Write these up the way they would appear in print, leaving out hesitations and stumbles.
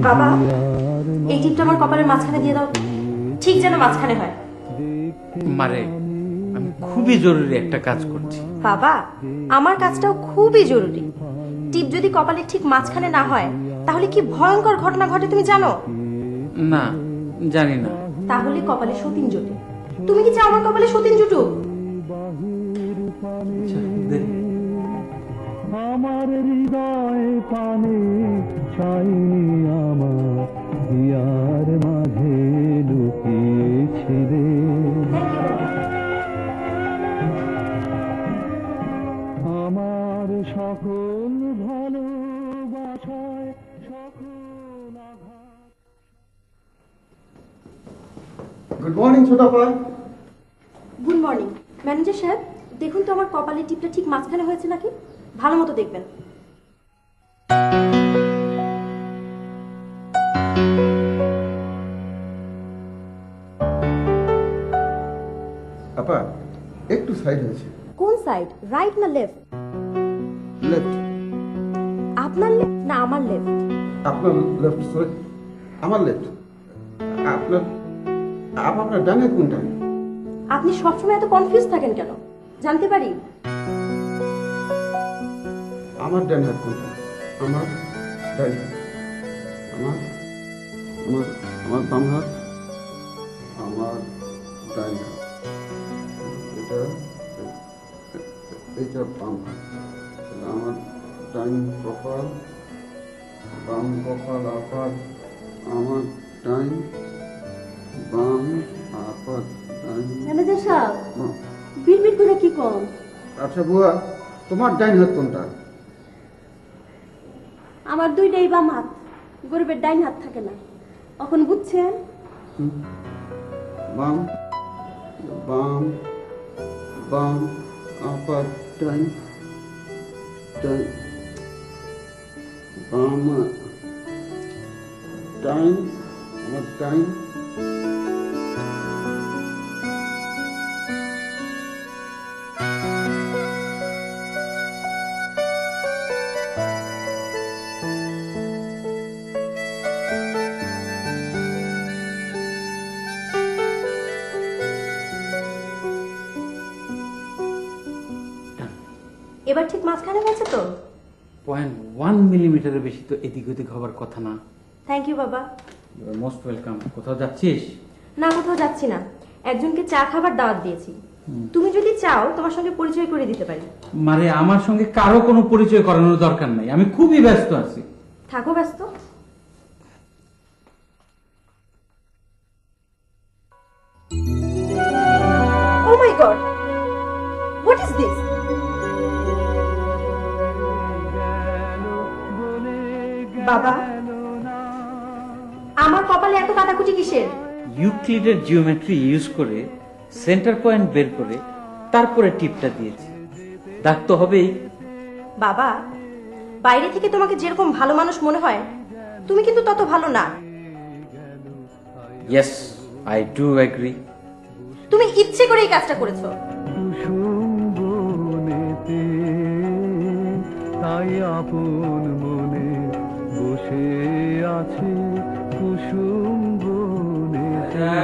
বাবা, এই টিপটা আমার কপালের মাঝখানে দিয়ে দাও, ঠিক যেন মাঝখানে হয়। মারে, আমি খুবই জরুরি একটা কাজ করছি। বাবা, আমার কাজটাও খুবই জরুরি। টিপ যদি কপালের ঠিক মাঝখানে না হয় তাহলে কি ভয়ঙ্কর ঘটনা ঘটে তুমি জানো? না, জানি না। তাহলে কপালে সতীন জুটে। তুমি কি চাও আমার কপালে সতীন জুটুক? আমার হৃদয় পানে চাইনি আমার হিয়ার মাঝে লুকিয়েছিলে আমার সকল ভালোবাসায় সকল আঘাত। গুড মর্নিং ছোটাপা। গুড মর্নিং ম্যানেজার সাহেব, দেখুন তো আমার কপালের টিপটা ঠিক মাঝখানে হয়েছে নাকি, ভালো মতো দেখবেন। আপা, একটু সাইড হয়েছে। কোন সাইড, রাইট না লেফট? লেফট। আপনার লেফট না আমার লেফট? আপনার লেফট, সরি আমার লেফট। আপনার আপনার ডান হাত কোনটা? আপনি সবসময় এত কনফিউজ থাকেন কেন, জানতে পারি? আমার ডান হাত কোনটা? আমার ডান হাত। আমার আমার আমার বাম হাত। আমার ডান হাত। এটা এটা বাম হাত। আমার ডান কপাল, বাম কপাল আপাত। আমার ডান বাম আপাত ডান। ম্যানেজার সাহেব, বিড়বিড় করে কি কম? আচ্ছা বুয়া, তোমার ডান হাত কোনটা? আমার দুইটাই বাম হাত, গরিবের ডাইন হাত থাকে না, এখন বুঝছেন? বাম বাম বাম আপাত ডান ডান বাম ডান আমার ডান। এবার ঠিক মাঝখানে হয়েছে তো? 0.1 মিলিমিটারের বেশি তো এদিক ওদিক হবার কথা না। থ্যাংক ইউ বাবা। Most welcome. কোথাও যাচ্ছিস? না, কোথাও যাচ্ছি না, একজনকে চা খাবার দাওয়াত দিয়েছি। তুমি যদি চাও তোমার সঙ্গে পরিচয় করে দিতে পারি। মারে, আমার সঙ্গে কারো কোনো পরিচয় করানোর দরকার নাই, আমি খুবই ব্যস্ত আছি। থাকো ব্যস্ত। ও মাই গড, হোয়াট ইজ দিস? বাবা, আমার কপালে এত কাটাকুটি কিসের? ইউক্লিডের জিওমেট্রি ইউজ করে সেন্টার পয়েন্ট বের করে তারপরে টিপটা দিয়েছি, দাগ তো হবেই। বাবা, বাইরে থেকে তোমাকে যেরকম ভালো মানুষ মনে হয় তুমি কিন্তু তত ভালো না। Yes, I do agri. তুমি ইচ্ছে করে এই কাজটা করেছো। তাই আপন মনে বসে আছে কুসুম বনেতে,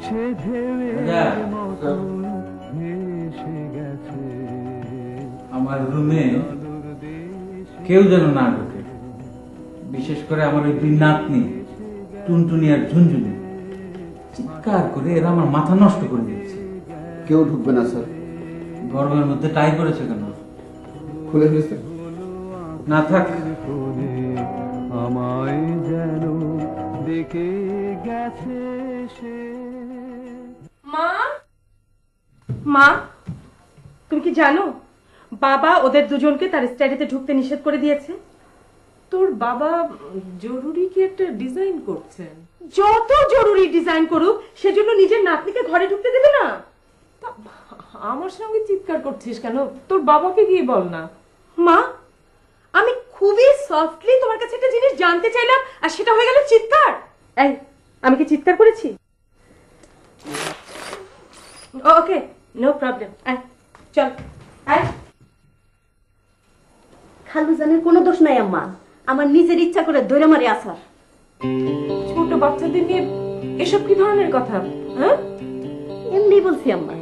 সে ঢেউয়ের মতন ভেসে গেছে। আমার রুমে কেউ যেন না ঢোকে, বিশেষ করে আমার ওই দুই নাতনি টুনটুনি আর ঝুনঝুনি। চিৎকার করে এরা আমার মাথা নষ্ট করে দিচ্ছে। কেউ ঢুকবে না স্যার। গরমের মধ্যে টাই করেছে কেন? খুলে ফেলেছে। না থাক। আমায় যেন দেখে গেছে সে। মা, মা, তুমি কি জানো বাবা ওদের দুজনকে তার স্টাডিতে ঢুকতে নিষেধ করে দিয়েছে? তোর বাবা জরুরি কি একটা ডিজাইন করছেন? যত জরুরি ডিজাইন করুক, সেজন্য নিজের নাতনিকে ঘরে ঢুকতে দেবে না। তা আমার সঙ্গে চিৎকার করছিস কেন? তোর বাবাকে গিয়ে বল না। মা, আমি খুবই সফটলি তোমার কাছে একটা জিনিস জানতে চাইলাম আর সেটা হয়ে গেল চিৎকার। এই, আমি কি চিৎকার করেছি? ওকে, নো প্রবলেম। আয়, চল আয়। খালুজানের কোনো দোষ নাই আম্মা, আমার নিজের ইচ্ছা করে দৌড়ে মারি আসার। ছোট বাচ্চাদের নিয়ে এসব কি ধরনের কথা? হ্যাঁ, এমনি বলছি আম্মা,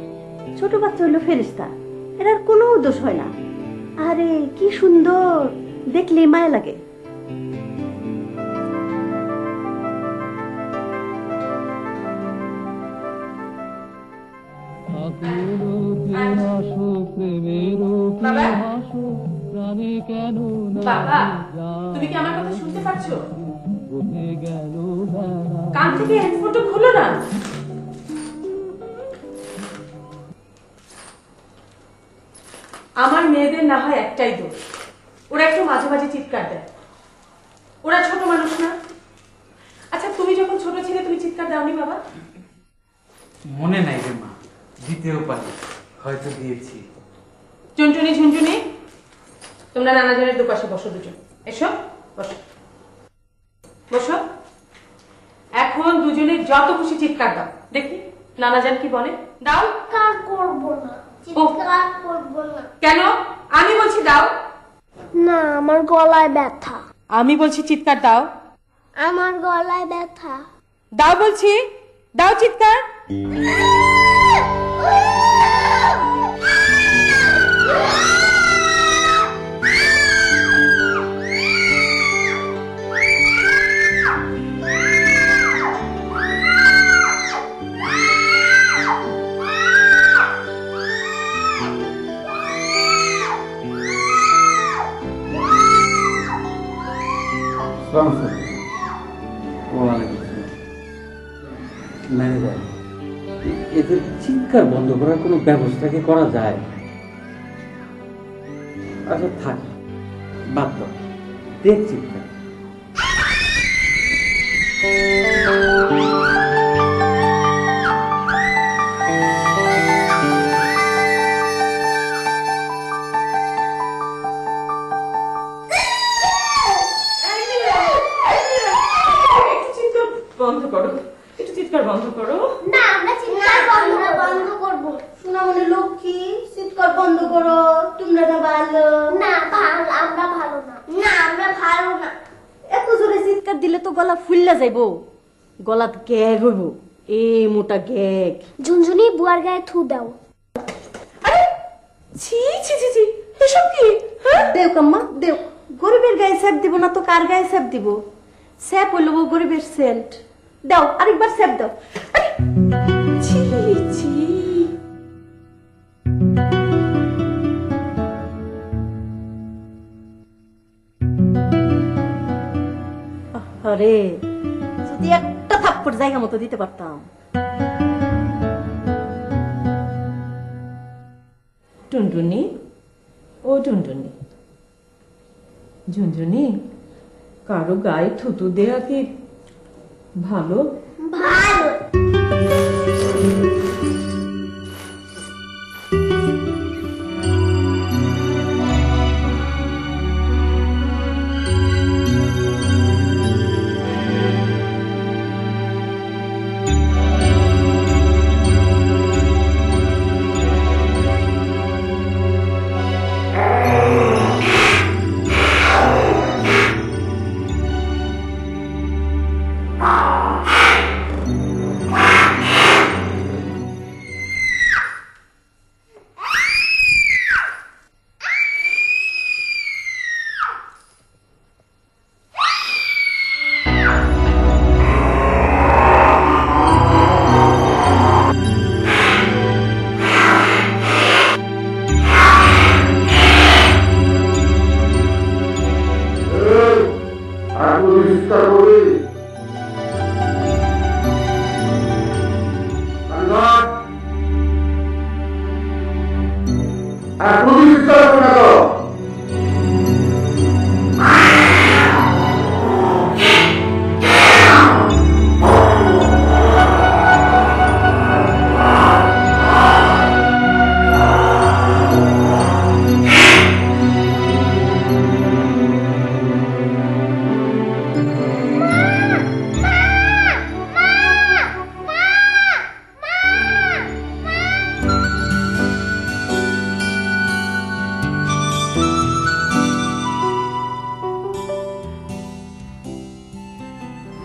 ছোট বাচ্চা হইলো ফেরেশতা, এর আর কোনো দোষ হয় না। আরে কি সুন্দর, দেখলে মায়া লাগে। বাবা, তুমি কি আমার কথা শুনতে পাচ্ছ? কান থেকে হেডফোনটা খুলো না। আমার মেয়েদের না হয় একটাই দোষ, ওরা একটু মাঝে মাঝে চিৎকার দেয়। ওরা ছোট মানুষ না? আচ্ছা, তুমি যখন ছোট ছিলে তুমি চিৎকার দাওনি বাবা? মনে নাই রে মা, দিতেও পারি, হয়তো দিয়েছি। টুনটুনি, ঝুনঝুনি, তোমরা নানাজানের দুপাশে বসো দুজন। এসো, বসো বসো। এখন দুজনে যত খুশি চিৎকার দাও, দেখি নানাজান কি বলে। দাও। চিৎকার করবো না, চিৎকার করবো না। কেন? আমি বলছি দাও। না, আমার গলায় ব্যথা। আমি বলছি চিৎকার দাও। আমার গলায় ব্যথা। দাও বলছি, দাও চিৎকার। ম্যানেজার, এদের চিৎকার বন্ধ করার কোনো ব্যবস্থা কি করা যায়? আচ্ছা থাক, বাদ দাও, দেখ চিৎকার। বন্ধ করো, একটু চিৎকার বন্ধ করো। না, আমরা চিৎকার বন্ধ করবো। সোনামণি লক্ষ্মী, চিৎকার বন্ধ করো, তোমরা না ভালো। না, ভালো, আমরা ভালো না। না, আমরা ভালো না। এত জোরে চিৎকার দিলে তো গলা ফুললা যাইবো, গলা গ্যাগ হইব, এই মোটা গ্যাগ। ঝুনঝুনি, বুয়ার গায়ে থু দাও। ছি ছি ছি ছি, এসব কি? দেও কাম্মা দেও, গরিবের গায়ে স্যাপ দিব না তো কার গায়ে স্যাপ দিব? স্যাপ হইল গরিবের সেন্ট। দাও, আরেকবার স্যাপ দাও। ছি ছি। আরে যদি একটা থাপ্পড় জায়গা মতো দিতে পারতাম। টুনটুনি, ও টুনটুনি, ঝুনঝুনি, কারো গায়ে থুতু দেয়া কি ভালো? ভালো।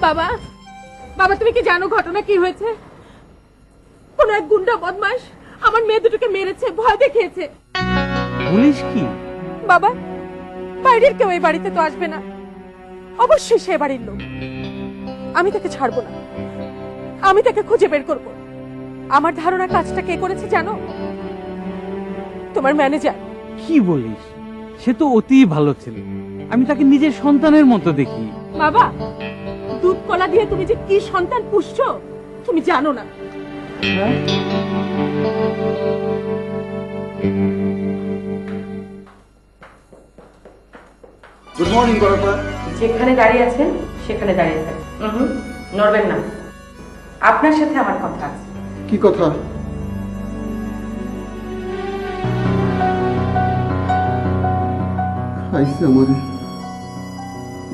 বাবা, বাবা তুমি কি জানো ঘটনা কি হয়েছে? কোন এক গুন্ডা বদমাশ আমার মেয়ে দুটোকে মেরেছে, ভয় দেখিয়েছে। পুলিশ কি? বাবা, বাইরের কেউ এই বাড়িতে তো আসবে না, অবশ্যই সে বাড়ির লোক। আমি তাকে ছাড়বো না, আমি তাকে খুঁজে বের করব। আমার ধারণা কাজটা কে করেছে জানো? তোমার ম্যানেজার। কি বলিস? সে তো অতি ভালো ছেলে, আমি তাকে নিজের সন্তানের মতো দেখি। বাবা, দুধ কলা দিয়ে তুমি যে কি সন্তান পুষছো তুমি জানো না। গুড মর্নিং বড়পা। যেখানে দাঁড়িয়ে আছেন সেখানে দাঁড়িয়ে থাকেন, নড়বেন না। আপনার সাথে আমার কথা আছে। কি কথা? আইসে আমারে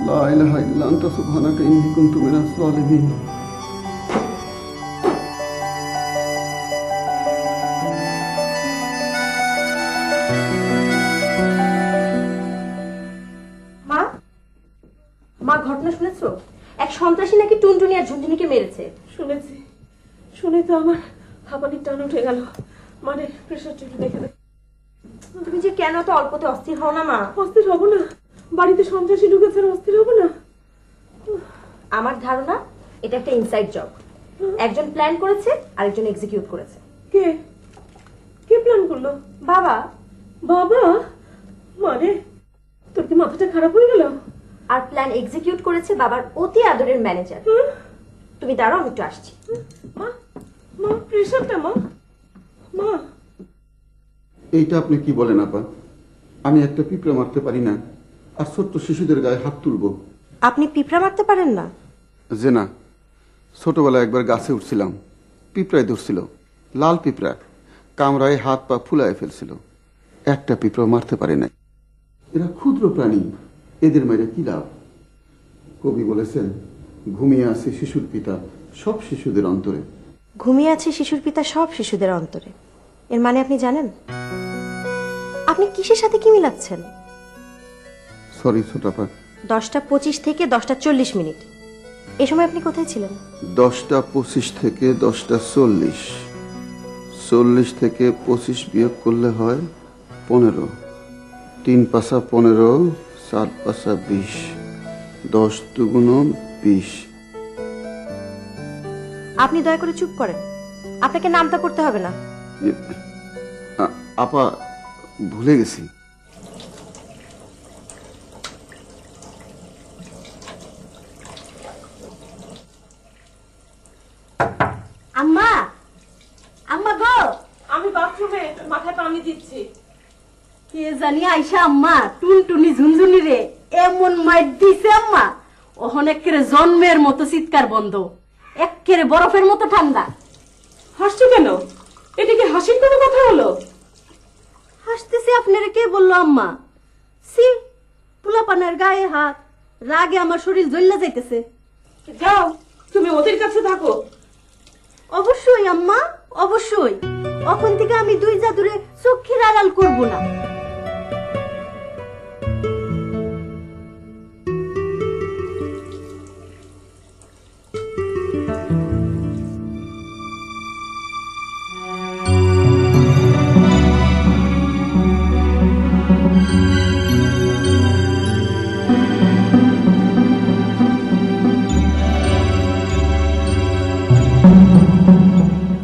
লা ইলাহা ইল্লা আনতা সুবহানাকা ইন্নী কুনতু মিনাজ জালিমিন। মা, মা ঘটনা শুনেছো? এক সন্ত্রাসী নাকি টুনটুনি আর ঝুনঝুনিকে মেরেছে। শুনেছি, শুনে তো আমার হাঁপানির টান উঠে গেল। মানে প্রেশারটা একটু দেখে দেখ। তুমি যে কেন তো অল্পতে অস্থির হও না মা? অস্থির হবো না, বাড়িতে সন্ত্রাসী ঢুকেছে, অস্থির হবো না। আমার ধারণা এটা একটা ইনসাইড জব। একজন প্ল্যান করেছে, আরেকজন এক্সিকিউট করেছে। কে কে প্ল্যান করলো? বাবা। বাবা? মানে তোর কি মাথাটা খারাপ হয়ে গেল? আর প্ল্যান এক্সিকিউট করেছে বাবার অতি আদরের ম্যানেজার। তুমি দাঁড়াও, আমি একটু আসছি। মা, মা প্রেশারটা মা, মা। এইটা আপনি কি বলেন আপা? আমি একটা পিঁপড়া মারতে পারি না, আর ছোট্ট শিশুদের গায়ে হাত তুলবো? আপনি পিঁপড়া মারতে পারেন না? যে না, ছোটবেলায় একবার গাছে উঠছিলাম, পিঁপড়ায় ধরছিল, লাল পিঁপড়া, কামড়ায় হাত পা ফুলায় ফেলছিল। একটা পিঁপড়া মারতে পারে নাই। এরা ক্ষুদ্র প্রাণী, এদের মেরে কি লাভ? কবি বলেছেন, ঘুমিয়ে আছে শিশুর পিতা সব শিশুদের অন্তরে। ঘুমিয়ে আছে শিশুর পিতা সব শিশুদের অন্তরে, এর মানে আপনি জানেন? আপনি কিসের সাথে কি মিলাচ্ছেন? সরি ছোটাপা। 10:25 থেকে 10:40। এই সময় আপনি কোথায় ছিলেন? 10:25 থেকে 10:40। 40 থেকে 25 বিয়োগ করলে হয় 15। 3 পাশা 15, 4 পাশা 20, 10 দুগুণ 20। আপনি দয়া করে চুপ করেন, আপনাকে নামটা পড়তে হবে না। আপা, ভুলে গেছি। আম্মা, আম্মা গো, আমি বাথরুমে মাথায় পানি দিচ্ছি। কে জানি আইসা আম্মা টুনটুনি ঝুনঝুনি রে এমন মাইর দিছে আম্মা, অনেকের জন্মের মতো চিৎকার বন্ধ, একেবারে বরফের মতো ঠান্ডা। হাসছো কেন? এটা কি হাসির কোনো কথা হলো? হাসতেছি আপনারা কে বললো আম্মা? সি, পোলাপানের গায়ে হাত, রাগে আমার শরীর জ্বললে যাইতেছে। যাও, তুমি ওদের কাছে থাকো। অবশ্যই আম্মা, অবশ্যই। এখন থেকে আমি দুই জাদুরে চোখের আড়াল করব না।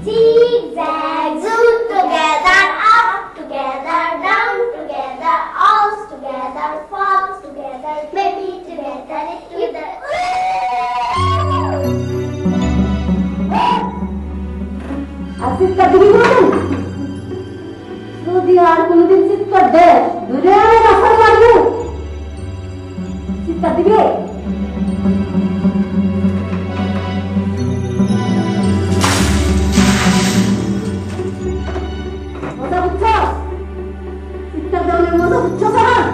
Zigzag, zoom together, up together, down together, all together, falls together, baby together, together. চিৎকার দিবি বলেন? যদি আর কোনদিন চিৎকার দেয় দূরে রাস্তা মারবো। চিৎকার দিবে? মজা বুঝছ? চিৎকার দেওয়ার মজা বুঝছ সাহান?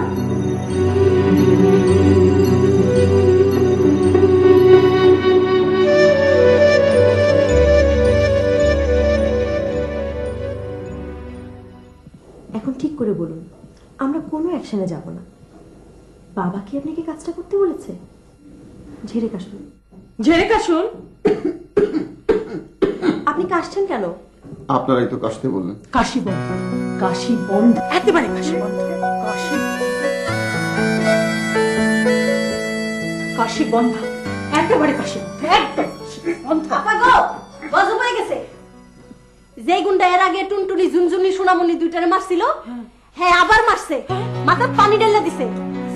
এখন ঠিক করে বলুন, আমরা কোনো অ্যাকশনে যাব না। বাবা কি আপনাকে কাজটা করতে বলেছে? ঝেড়ে কাশুন। ঝেড়ে কাশুন। আপনি কাশছেন কেন? আপনারাই তো কাশতে বললেন। কাশি বন্ধ, কাশি বন্ধ, একেবারে কাশি বন্ধ, কাশি কাশি বন্ধ, একেবারে কাশি বন্ধ, একদম বন্ধ। আপা গো, গজব হয়ে গেছে। যে গুন্ডা এর আগে টুনটুনি ঝুনঝুনি সোনামণি দুইটারে মারছিল, হ্যাঁ আবার মারছে। মাথার পানি ঢেলে দিছে,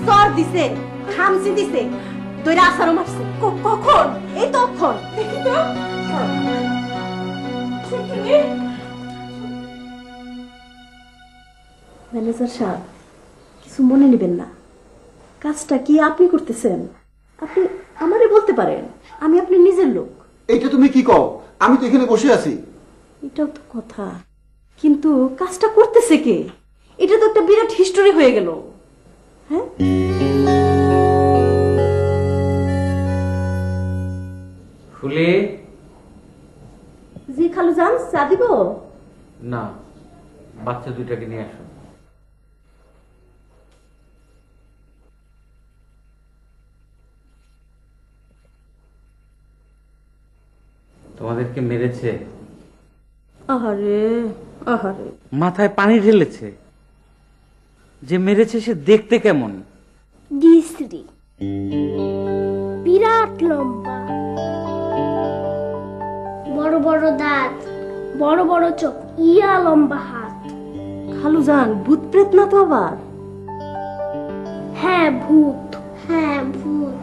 জ্বর দিছে, খামচি দিছে, দইরা আসারও মারছে। কখন? এই তখন। দেখি তো। ঝুনঝুনি, ম্যানেজার সাহেব, কিছু মনে নেবেন না। কাজটা কি আপনি করতেছেন? আপনি আমারে বলতে পারেন, আমি আপনার নিজের লোক। এইটা তুমি কি কও? আমি তো এখানে বসে আছি। এটাও তো কথা, কিন্তু কাজটা করতেছে কে? এটা তো একটা বিরাট হিস্টোরি হয়ে গেল। হ্যাঁ, ফুলে জি খালু যান, চা দিব? না, বাচ্চা দুইটাকে নিয়ে আসো। তোমাদেরকে মেরেছে, আহারে আহারে, মাথায় পানি ঢেলেছে। যে মেরেছে সে দেখতে কেমন? ডিশ্রী বিরাট লম্বা, বড় বড় দাঁত, বড় বড় চোখ, ইয়া লম্বা হাত। খালু যান, ভূত প্রেত না তো আবার? হ্যাঁ ভূত, হ্যাঁ ভূত।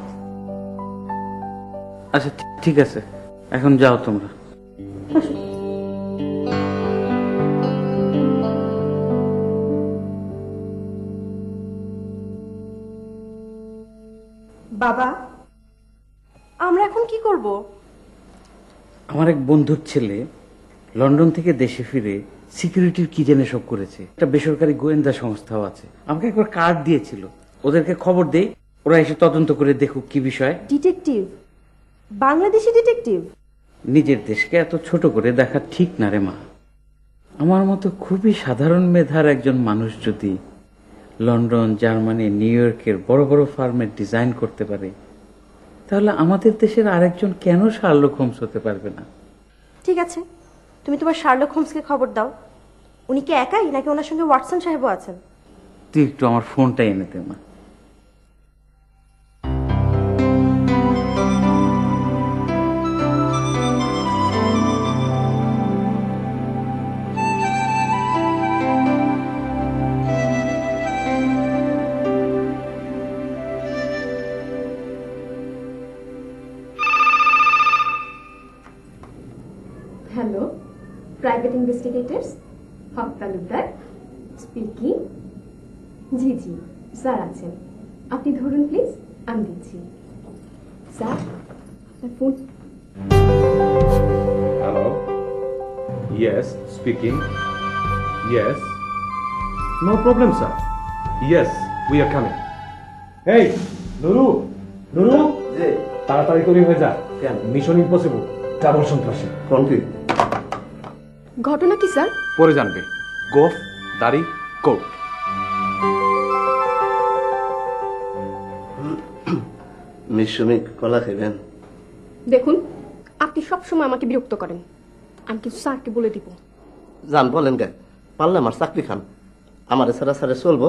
আচ্ছা ঠিক আছে, এখন যাও তোমরা। বাবা, আমরা এখন কি করব? আমার এক বন্ধুর ছেলে লন্ডন থেকে দেশে ফিরে সিকিউরিটির কি জেনে সব করেছে। একটা বেসরকারি গোয়েন্দা সংস্থাও আছে, আমাকে একবার কার্ড দিয়েছিল। ওদেরকে খবর দেই, ওরা এসে তদন্ত করে দেখুক কি বিষয়। ডিটেকটিভ? বাংলাদেশি ডিটেকটিভ? নিজের দেশকে এত ছোট করে দেখা ঠিক না রে মা। আমার মতো খুবই সাধারণ মেধার একজন মানুষ যদি লন্ডন, জার্মানি, নিউ ইয়র্কের বড় বড় ফার্মের ডিজাইন করতে পারে, তাহলে আমাদের দেশের আরেকজন কেন শার্লক হোমস হতে পারবে না? ঠিক আছে, তুমি তোমার শার্লক হোমসকে খবর দাও। উনি কি একাই নাকি ওনার সঙ্গে ওয়াটসন সাহেবও আছেন? তুই একটু আমার ফোনটা এনে দে মা। হ্যালো, প্রাইভেট ইনভেস্টিগেটর্স, হক তালুকদার স্পিকিং। জি জি স্যার আছেন, আপনি ধরুন প্লিজ, আমি দিচ্ছি। স্যার আপনার phone. Hello. Yes, speaking. Yes. No problem, sir. Yes, we are coming. Hey, Nuru, Nuru, তাড়াতাড়ি তৈরি হয়ে যা। মিশন ইম্পসিবল, ডাবল সন্ত্রাসী। ঘটনা কি স্যার? পরে জানবে। গোফ, দাড়ি, কোট। মিশনে কলা খাইবেন? দেখুন, আপনি সবসময় আমাকে বিরক্ত করেন। আমি কিছু স্যারকে বলে দিব। জান বলেন গে, পারলে আমার চাকরি খান। আমার সারা সারে চলবো।